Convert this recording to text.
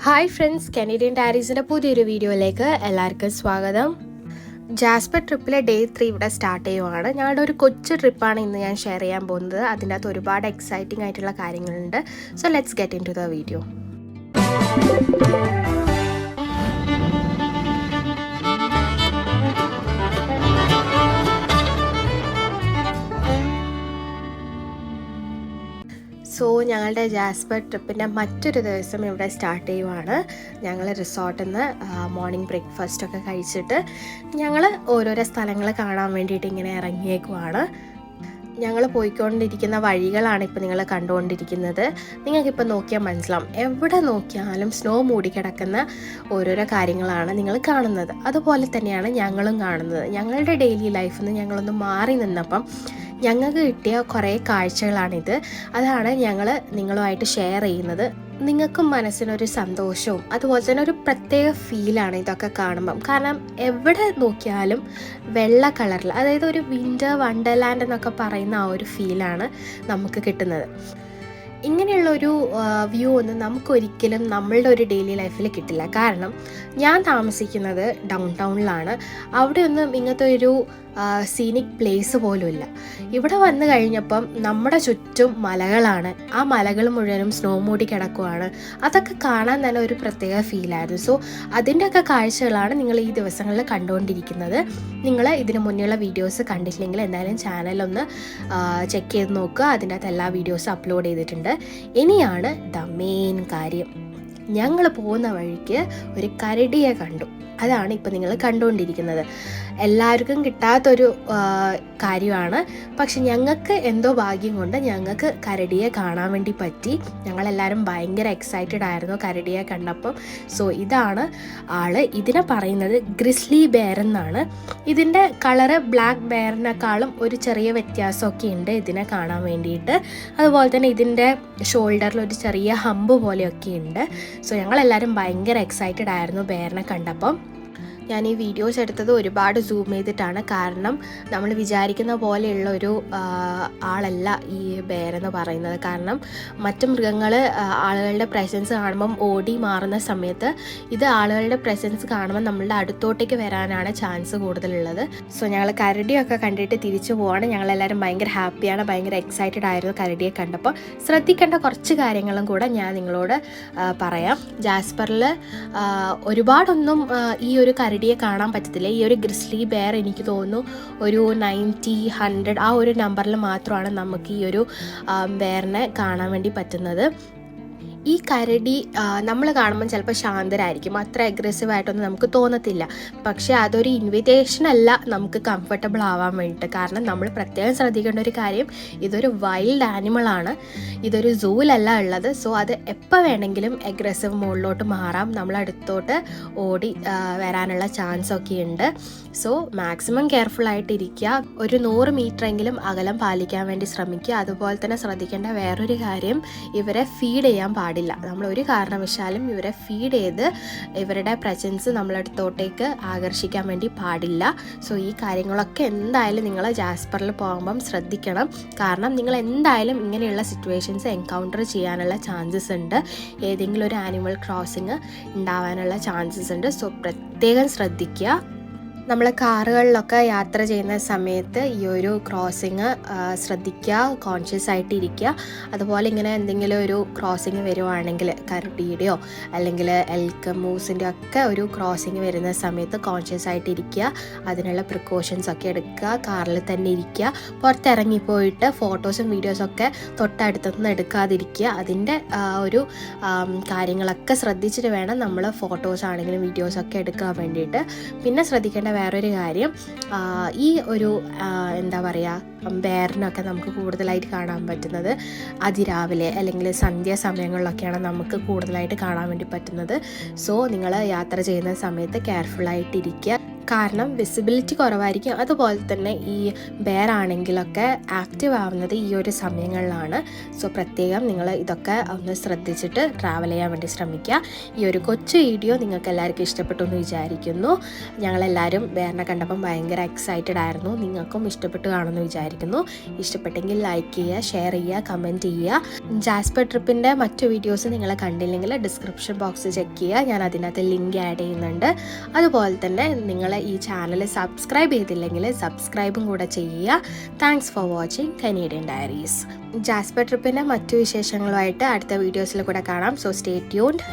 Hi friends, Canadian ഡയറീസിൻ്റെ പുതിയൊരു വീഡിയോയിലേക്ക് എല്ലാവർക്കും സ്വാഗതം. ജാസ്പർ ട്രിപ്പിലെ ഡേ 3 ഇവിടെ സ്റ്റാർട്ട് ചെയ്യുവാണ്. ഞങ്ങളുടെ ഒരു കൊച്ചു ട്രിപ്പാണ് ഇന്ന് ഞാൻ ഷെയർ ചെയ്യാൻ പോകുന്നത്. അതിൻ്റെ അകത്ത് ഒരുപാട് എക്സൈറ്റിംഗ് ആയിട്ടുള്ള കാര്യങ്ങളുണ്ട്. So let's get in to the video. So ഞങ്ങളുടെ ജാസ്പർ ട്രിപ്പിൻ്റെ മറ്റൊരു ദിവസം ഇവിടെ സ്റ്റാർട്ട് ചെയ്യുവാണ്. ഞങ്ങൾ റിസോർട്ടിൽ നിന്ന് മോർണിംഗ് ബ്രേക്ക്ഫാസ്റ്റൊക്കെ കഴിച്ചിട്ട് ഞങ്ങൾ ഓരോരോ സ്ഥലങ്ങൾ കാണാൻ വേണ്ടിയിട്ട് ഇങ്ങനെ ഇറങ്ങിയേക്കുവാണ്. ഞങ്ങൾ പോയിക്കൊണ്ടിരിക്കുന്ന വഴികളാണ് ഇപ്പോൾ നിങ്ങൾ കണ്ടുകൊണ്ടിരിക്കുന്നത്. നിങ്ങൾക്കിപ്പോൾ നോക്കിയാൽ മനസ്സിലാവും, എവിടെ നോക്കിയാലും സ്നോ മൂടിക്കിടക്കുന്ന ഓരോരോ കാര്യങ്ങളാണ് നിങ്ങൾ കാണുന്നത്. അതുപോലെ തന്നെയാണ് ഞങ്ങളും കാണുന്നത്. ഞങ്ങളുടെ ഡെയിലി ലൈഫിൽ നിന്ന് ഞങ്ങളൊന്ന് മാറി നിന്നപ്പം ഞങ്ങൾക്ക് കിട്ടിയ കുറേ കാഴ്ചകളാണിത്. അതാണ് ഞങ്ങൾ നിങ്ങളുമായിട്ട് ഷെയർ ചെയ്യുന്നത്. നിങ്ങൾക്കും മനസ്സിനൊരു സന്തോഷവും അതുപോലെ തന്നെ ഒരു പ്രത്യേക ഫീലാണ് ഇതൊക്കെ കാണുമ്പം. കാരണം എവിടെ നോക്കിയാലും വെള്ള കളറിൽ, അതായത് ഒരു വിൻ്റർ വണ്ടർലാൻഡ് എന്നൊക്കെ പറയുന്ന ആ ഒരു ഫീലാണ് നമുക്ക് കിട്ടുന്നത്. ഇങ്ങനെയുള്ളൊരു വ്യൂ ഒന്നും നമുക്കൊരിക്കലും നമ്മളുടെ ഒരു ഡെയിലി ലൈഫിൽ കിട്ടില്ല. കാരണം ഞാൻ താമസിക്കുന്നത് ഡൗൺ ടൗണിലാണ്. അവിടെയൊന്നും ഇങ്ങനത്തെ ഒരു സീനിക് പ്ലേസ് പോലും ഇല്ല. ഇവിടെ വന്നു കഴിഞ്ഞപ്പം നമ്മുടെ ചുറ്റും മലകളാണ്. ആ മലകൾ മുഴുവനും സ്നോ മൂടി കിടക്കുവാണ്. അതൊക്കെ കാണാൻ തന്നെ ഒരു പ്രത്യേക ഫീലായിരുന്നു. സോ അതിൻ്റെയൊക്കെ കാഴ്ചകളാണ് നിങ്ങൾ ഈ ദിവസങ്ങളിൽ കണ്ടുകൊണ്ടിരിക്കുന്നത്. നിങ്ങൾ ഇതിന് മുന്നേയുള്ള വീഡിയോസ് കണ്ടിട്ടില്ലെങ്കിൽ എന്തായാലും ചാനലൊന്ന് ചെക്ക് ചെയ്ത് നോക്കുക. അതിൻ്റെ അകത്ത് എല്ലാ വീഡിയോസും അപ്ലോഡ് ചെയ്തിട്ടുണ്ട്. ഇനിയാണ് ദ മെയിൻ കാര്യം. ഞങ്ങൾ പോകുന്ന വഴിക്ക് ഒരു കരടിയെ കണ്ടു. അതാണ് ഇപ്പോൾ നിങ്ങൾ കണ്ടുകൊണ്ടിരിക്കുന്നത്. എല്ലാവർക്കും കിട്ടാത്തൊരു കാര്യമാണ്. പക്ഷെ ഞങ്ങൾക്ക് എന്തോ ഭാഗ്യം കൊണ്ട് ഞങ്ങൾക്ക് കരടിയെ കാണാൻ വേണ്ടി പറ്റി. ഞങ്ങളെല്ലാവരും ഭയങ്കര എക്സൈറ്റഡ് ആയിരുന്നു കരടിയെ കണ്ടപ്പം. സോ ഇതാണ് ആള്. ഇതിനെ പറയുന്നത് ഗ്രിസ്ലി ബെയർ എന്നാണ്. ഇതിൻ്റെ കളറ് ബ്ലാക്ക് ബെയറിനേക്കാളും ഒരു ചെറിയ വ്യത്യാസമൊക്കെ ഉണ്ട് ഇതിനെ കാണാൻ വേണ്ടിയിട്ട്. അതുപോലെ തന്നെ ഇതിൻ്റെ ഷോൾഡറിൽ ഒരു ചെറിയ ഹമ്പ് പോലെയൊക്കെ ഉണ്ട്. സോ ഞങ്ങളെല്ലാവരും ഭയങ്കര എക്സൈറ്റഡ് ആയിരുന്നു ബെയറിനെ കണ്ടപ്പം. ഞാൻ ഈ വീഡിയോസ് എടുത്തത് ഒരുപാട് സൂം ചെയ്തിട്ടാണ്. കാരണം നമ്മൾ വിചാരിക്കുന്ന പോലെയുള്ള ഒരു ആളല്ല ഈ ബെയർ എന്ന് പറയുന്നത്. കാരണം മറ്റു മൃഗങ്ങൾ ആളുകളുടെ പ്രസൻസ് കാണുമ്പം ഓടി മാറുന്ന സമയത്ത് ഇത് ആളുകളുടെ പ്രസൻസ് കാണുമ്പോൾ നമ്മളുടെ അടുത്തോട്ടേക്ക് വരാനാണ് ചാൻസ് കൂടുതലുള്ളത്. സോ ഞങ്ങൾ കരടിയൊക്കെ കണ്ടിട്ട് തിരിച്ചു പോവാണ്. ഞങ്ങളെല്ലാവരും ഭയങ്കര ഹാപ്പിയാണ്, ഭയങ്കര എക്സൈറ്റഡ് ആയിരുന്നു കരടിയെ കണ്ടപ്പോൾ. ശ്രദ്ധിക്കേണ്ട കുറച്ച് കാര്യങ്ങളും കൂടെ ഞാൻ നിങ്ങളോട് പറയാം. ജാസ്പറിൽ ഒരുപാടൊന്നും ഈ ഒരു കരടിയെ കാണാൻ പറ്റത്തില്ല. ഈ ഒരു ഗ്രിസ്ലി ബെയർ എനിക്ക് തോന്നുന്നു ഒരു 90, 100 ആ ഒരു നമ്പറിൽ മാത്രമാണ് നമുക്ക് ഈ ഒരു ബെയറിനെ കാണാൻ വേണ്ടി പറ്റുന്നത്. ഈ കരടി നമ്മൾ കാണുമ്പോൾ ചിലപ്പോൾ ശാന്തരായിരിക്കും, അത്ര അഗ്രസീവായിട്ടൊന്നും നമുക്ക് തോന്നത്തില്ല. പക്ഷേ അതൊരു ഇൻവിറ്റേഷൻ അല്ല നമുക്ക് കംഫർട്ടബിൾ ആവാൻ വേണ്ടിയിട്ട്. കാരണം നമ്മൾ പ്രത്യേകം ശ്രദ്ധിക്കേണ്ട ഒരു കാര്യം, ഇതൊരു വൈൽഡ് ആനിമളാണ്, ഇതൊരു സൂവിലല്ല ഉള്ളത്. സോ അത് എപ്പോൾ വേണമെങ്കിലും അഗ്രസീവ് മോഡിലോട്ട് മാറാം, നമ്മളടുത്തോട്ട് ഓടി വരാനുള്ള ചാൻസ് ഒക്കെ ഉണ്ട്. സോ മാക്സിമം കെയർഫുൾ ആയിട്ടിരിക്കുക. ഒരു 100 മീറ്ററെങ്കിലും അകലം പാലിക്കാൻ വേണ്ടി ശ്രമിക്കുക. അതുപോലെ തന്നെ ശ്രദ്ധിക്കേണ്ട വേറൊരു കാര്യം, ഇവരെ ഫീഡ് ചെയ്യാൻ പാടില്ല. നമ്മൾ ഒരു കാരണവശാലും ഇവരെ ഫീഡ് ചെയ്ത് ഇവരുടെ പ്രസൻസ് നമ്മളടുത്തോട്ടേക്ക് ആകർഷിക്കാൻ വേണ്ടി പാടില്ല. സോ ഈ കാര്യങ്ങളൊക്കെ എന്തായാലും നിങ്ങൾ ജാസ്പറിൽ പോകുമ്പം ശ്രദ്ധിക്കണം. കാരണം നിങ്ങൾ എന്തായാലും ഇങ്ങനെയുള്ള സിറ്റുവേഷൻസ് എൻകൗണ്ടർ ചെയ്യാനുള്ള ചാൻസസ് ഉണ്ട്. ഏതെങ്കിലും ഒരു ആനിമൽ ക്രോസിങ് ഉണ്ടാവാനുള്ള ചാൻസസ് ഉണ്ട്. സോ പ്രത്യേകം ശ്രദ്ധിക്കുക. നമ്മൾ കാറുകളിലൊക്കെ യാത്ര ചെയ്യുന്ന സമയത്ത് ഈ ഒരു ക്രോസിങ് ശ്രദ്ധിക്കുക, കോൺഷ്യസ് ആയിട്ടിരിക്കുക. അതുപോലെ ഇങ്ങനെ എന്തെങ്കിലും ഒരു ക്രോസിങ് വരുവാണെങ്കിൽ, കരടിയുടെയോ അല്ലെങ്കിൽ എൽക്ക് മൂസിൻ്റെ ഒക്കെ ഒരു ക്രോസിങ് വരുന്ന സമയത്ത് കോൺഷ്യസ് ആയിട്ടിരിക്കുക. അതിനുള്ള പ്രിക്കോഷൻസ് ഒക്കെ എടുക്കുക. കാറിൽ തന്നെ ഇരിക്കുക. പുറത്തിറങ്ങിപ്പോയിട്ട് ഫോട്ടോസും വീഡിയോസൊക്കെ തൊട്ടടുത്തുനിന്ന് എടുക്കാതിരിക്കുക. അതിൻ്റെ ഒരു കാര്യങ്ങളൊക്കെ ശ്രദ്ധിച്ചിട്ട് വേണം നമ്മൾ ഫോട്ടോസ് ആണെങ്കിലും വീഡിയോസൊക്കെ എടുക്കാൻ വേണ്ടിയിട്ട്. പിന്നെ ശ്രദ്ധിക്കേണ്ട വേറൊരു കാര്യം, ഈ ഒരു എന്താ പറയുക, ബെയറിനൊക്കെ നമുക്ക് കൂടുതലായിട്ട് കാണാൻ പറ്റുന്നത് അതിരാവിലെ അല്ലെങ്കിൽ സന്ധ്യാസമയങ്ങളിലൊക്കെയാണ് നമുക്ക് കൂടുതലായിട്ട് കാണാൻ വേണ്ടി പറ്റുന്നത്. സോ നിങ്ങൾ യാത്ര ചെയ്യുന്ന സമയത്ത് കെയർഫുള്ളായിട്ടിരിക്കുക. കാരണം വിസിബിലിറ്റി കുറവായിരിക്കും. അതുപോലെ തന്നെ ഈ ബെയർ ആണെങ്കിലൊക്കെ ആക്റ്റീവ് ആവുന്നത് ഈ ഒരു സമയങ്ങളിലാണ്. സോ പ്രത്യേകം നിങ്ങൾ ഇതൊക്കെ ഒന്ന് ശ്രദ്ധിച്ചിട്ട് ട്രാവൽ ചെയ്യാൻ വേണ്ടി ശ്രമിക്കുക. ഈ ഒരു കൊച്ചു വീഡിയോ നിങ്ങൾക്ക് എല്ലാവർക്കും ഇഷ്ടപ്പെട്ടു എന്ന് വിചാരിക്കുന്നു. ഞങ്ങളെല്ലാവരും ബെയറിനെ കണ്ടപ്പം ഭയങ്കര എക്സൈറ്റഡ് ആയിരുന്നു. നിങ്ങൾക്കും ഇഷ്ടപ്പെട്ടു കാണുമെന്ന് വിചാരിക്കുന്നു. ഇഷ്ടപ്പെട്ടെങ്കിൽ ലൈക്ക് ചെയ്യുക, ഷെയർ ചെയ്യുക, കമൻറ്റ് ചെയ്യുക. ജാസ്പർ ട്രിപ്പിൻ്റെ മറ്റു വീഡിയോസ് നിങ്ങൾ കണ്ടില്ലെങ്കിൽ ഡിസ്ക്രിപ്ഷൻ ബോക്സ് ചെക്ക് ചെയ്യുക. ഞാൻ അതിനകത്ത് ലിങ്ക് ആഡ് ചെയ്യുന്നുണ്ട്. അതുപോലെ തന്നെ നിങ്ങൾ ഈ ചാനൽ സബ്സ്ക്രൈബ് ചെയ്തില്ലെങ്കിൽ സബ്സ്ക്രൈബും കൂടെ ചെയ്യുക. Thanks for watching Canadian diaries. Jasper ട്രിപ്പിൻ്റെ മറ്റു വിശേഷങ്ങളുമായിട്ട് അടുത്ത വീഡിയോസിൽ കൂടെ കാണാം. So stay tuned.